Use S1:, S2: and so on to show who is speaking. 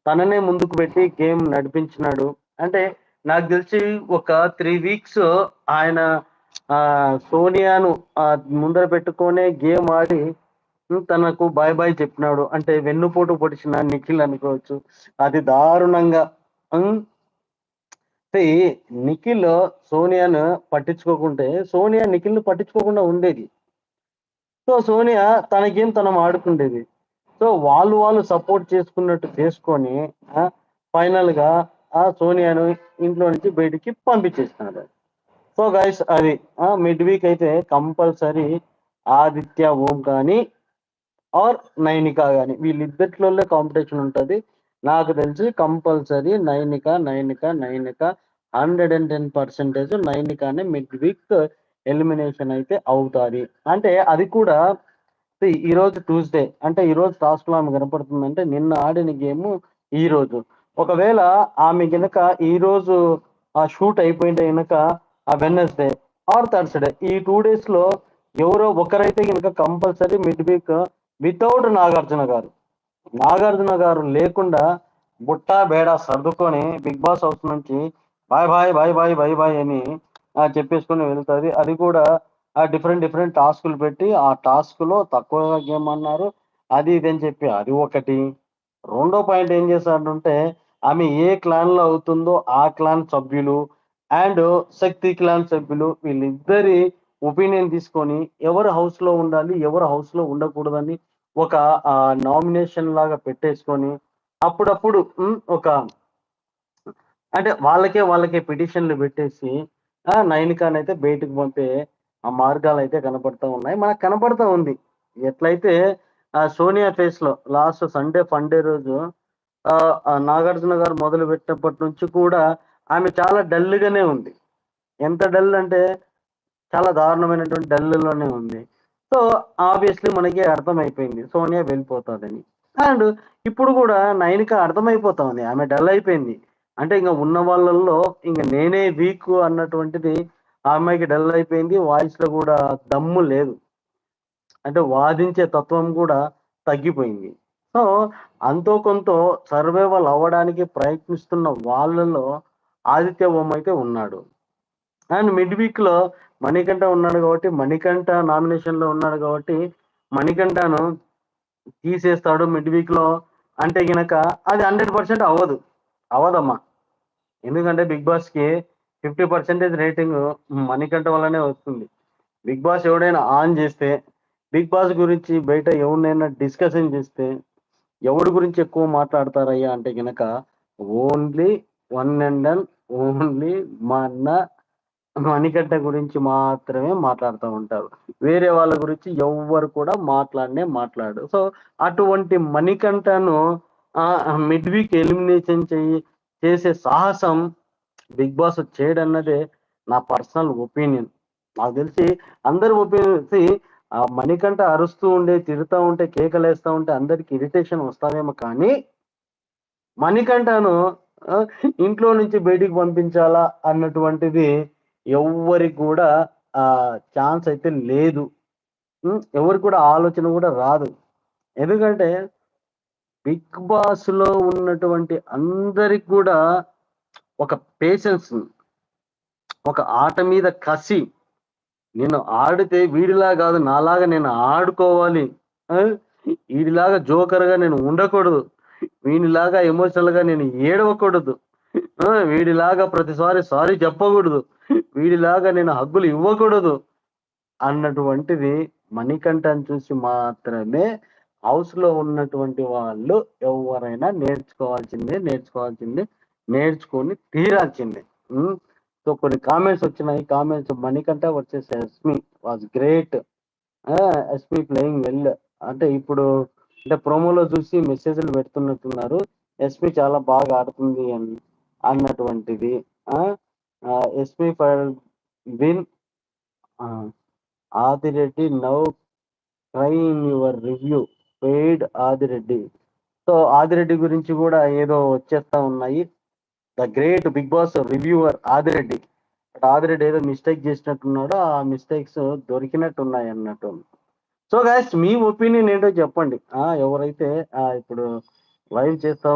S1: తననే ముందుకు పెట్టి గేమ్ నడిపించినాడు. అంటే నాకు తెలిసి ఒక 3 వీక్స్ ఆయన సోనియాను ముందర పెట్టుకొనే గేమ్ ఆడి తనకు బాయ్ బాయ్ చెప్పినాడు. అంటే వెన్నుపోటు పొడిచిన నిఖిల్ అనుకోవచ్చు. అది దారుణంగా హ్మ్. అంటే నిఖిల్ సోనియాను పట్టించుకోకుంటే, సోనియా నిఖిల్‌ని పట్టించుకోకుండా ఉండేది. సో, సోనియా తన గేమ్ తను ఆడుకుండేది. సో, వాళ్ళు సపోర్ట్ చేసుకున్నట్టు చేసుకొని ఆ! ఫైనల్‌గా సోనియాను ఇంట్లో నుంచి బయటికి పంపించేసినారు. సో, గైస్ అది మిడ్ వీక్ అయితే కంపల్సరీ ఆదిత్య, ఓం కానీ ఆర్ నైనిక గాని వీళ్ళిద్దట్లోనే కాంపిటీషన్ ఉంటది. నాకు తెలిసి కంపల్సరీ నైనిక 110% నైనికానే మిడ్ వీక్ ఎలిమినేషన్ అయితే అవుతాది. అంటే అది కూడా ఈరోజు ట్యూస్‌డే. అంటే ఈరోజు టాస్క్‌లో ఆమె కనపడుతుందంటే నిన్న ఆడిన గేము ఈరోజు. ఒకవేళ ఆమె గనక ఈరోజు షూట్ అయిపోయింటే గనక వెడ్నెస్‌డే ఆర్ థర్స్‌డే ఈ 2 డేస్‌లో ఎవరో ఒకరైతే గనక compulsory mid week without Nagarjuna garu. Nagarjuna garu లేకుండా బుట్టా, బేడా సర్దుకొని బిగ్ బాస్ హౌస్ నుంచి bye bye, bye bye, bye bye అని చెప్పేసుకొని వెళ్తది. అది కూడా డిఫరెంట్ టాస్కులు పెట్టి ఆ టాస్క్‌లో తక్కువగా గేమ్ అన్నారు. అది ఇది అని చెప్పి అది ఒకటి. రెండో పాయింట్ ఏం చేశాడంటే ఆమె ఏ క్లాన్‌లో అవుతుందో ఆ క్లాన్ సభ్యులు అండ్ శక్తి క్లాన్ సభ్యులు వీళ్ళిద్దరి ఒపీనియన్ తీసుకొని ఎవరు హౌస్‌లో ఉండాలి, ఎవరు హౌస్‌లో ఉండకూడదని ఒక నామినేషన్ లాగా పెట్టేసుకొని అప్పుడప్పుడు ఒక అంటే వాళ్ళకే పిటిషన్‌లు పెట్టేసి నైనికానైతే బయటకి పంపే మార్గాలైతే కనపడతా ఉన్నాయి. మనకు కనపడతా ఉంది. ఎట్లయితే సోనియా ఫేస్‌లో లాస్ట్ సండే ఫన్ డే రోజు నాగార్జున గారు మొదలుపెట్టినప్పటి నుంచి కూడా ఆమె చాలా డల్‌గానే ఉంది. ఎంత డల్ అంటే చాలా దారుణమైనటువంటి డల్‌లోనే ఉంది. సో, ఆబ్వియస్‌లీ మనకి అర్థమైపోయింది. సోనియా వెళ్ళిపోతాదని. అండ్ ఇప్పుడు గూడా నైనిక అర్థమైపోతా ఉంది. ఆమె డల్ అయిపోయింది. అంటే ఇంక ఉన్న వాళ్ళల్లో ఇంక నేనే వీకు అన్నటువంటిది ఆ అమ్మాయికి డల్ అయిపోయింది. వాయిస్‌లో గూడా దమ్ము లేదు. అంటే వాదించే తత్వం గూడా తగ్గిపోయింది. సో, అంతో కొంతో సర్వైవల్ అవ్వడానికి ప్రయత్నిస్తున్న వాళ్ళలో ఆదిత్య ఓం అయితే ఉన్నాడు. అండ్ మిడ్ వీక్‌లో మణికంఠ ఉన్నాడు కాబట్టి, మణికంఠ నామినేషన్‌లో ఉన్నాడు కాబట్టి, మణికంఠను తీసేస్తాడు మిడ్ వీక్‌లో అంటే గనక అది 100% అవ్వదు. అవ్వదమ్మా. ఎందుకంటే బిగ్ బాస్‌కి 50% రేటింగ్ మణికంఠ వల్లనే వస్తుంది. బిగ్ బాస్ ఎవడైనా ఆన్ జేస్తే, బిగ్ బాస్ గురించి బయట ఎవరినైనా డిస్కషన్ చేస్తే, ఎవడి గురించి ఎక్కువ మాట్లాడతారయ్యా అంటే గనక only one and done only మన మణికంఠ గురించి మాత్రమే మాట్లాడుతా ఉంటారు. వేరే వాళ్ళ గురించి ఎవ్వరు కూడా మాట్లాడనే మాట్లాడరు. సో, అటువంటి మణికంఠను మిడ్ వీక్ ఎలిమినేషన్ చేసే సాహసం బిగ్ బాస్ చేయడన్నదే నా పర్సనల్ ఒపీనియన్. నాకు తెలిసి అందరి ఒపీనియన్ మణికంఠ అరుస్తూ ఉండే, తిడతా ఉంటే, కేకలేస్తా ఉంటే అందరికి ఇరిటేషన్ వస్తాదేమో కానీ, మణికంఠను ఆహ్, ఇంట్లో నుంచి బయటికి పంపించాలా అన్నటువంటిది ఎవ్వరికి గూడా ఛాన్స్ అయితే లేదు. ఎవరికి కూడా ఆలోచన గూడా రాదు. ఎందుకంటే బిగ్ బాస్‌లో ఉన్నటువంటి అందరికి గూడా ఒక పేషెన్స్, ఒక ఆట మీద కసి. నేను ఆడితే వీడిలా గాదు నాలాగా నేను ఆడుకోవాలి. ఆ! ఈడిలాగా జోకర్‌గా నేను ఉండకూడదు. వీనిలాగా ఎమోషనల్‌గా నేను ఏడవకూడదు. వీడిలాగా ప్రతిసారి సారీ చెప్పకూడదు. వీడిలాగా నేను హగ్గులు ఇవ్వకూడదు. అన్నటువంటిది మణికంఠని చూసి మాత్రమే హౌస్‌లో ఉన్నటువంటి వాళ్ళు ఎవ్వరైనా నేర్చుకొని తీరాల్సిందే. హ్మ్. సో, కొన్ని కామెంట్స్ వచ్చినాయి. Comments Manikanta versus Yashmi was great. ఆ! Yashmi playing well. అంటే ఇప్పుడు అంటే ప్రోమోలో చూసి మెసేజ్‌లు పెడుతున్నట్టున్నారు. యస్మి చాలా బాగా ఆడుతుంది అన్నటువంటిది. ఆ! Yashmi for win ah, Adireddy now try in your review paid Adireddy. So, Adireddy గురించి గూడా ఏదో వచ్చేస్తా ఉన్నాయి. The great big boss reviewer Adireddy. But Adireddy ఏదో మిస్టేక్ చేసినట్టున్నాడు. ఆ మిస్టేక్స్ దొరికినట్టున్నాయన్నట్టు. సో, గైస్ మీ ఒపీనియన్ ఏంటో చెప్పండి. ఎవరైతే ఇప్పుడు లైవ్ చేస్తా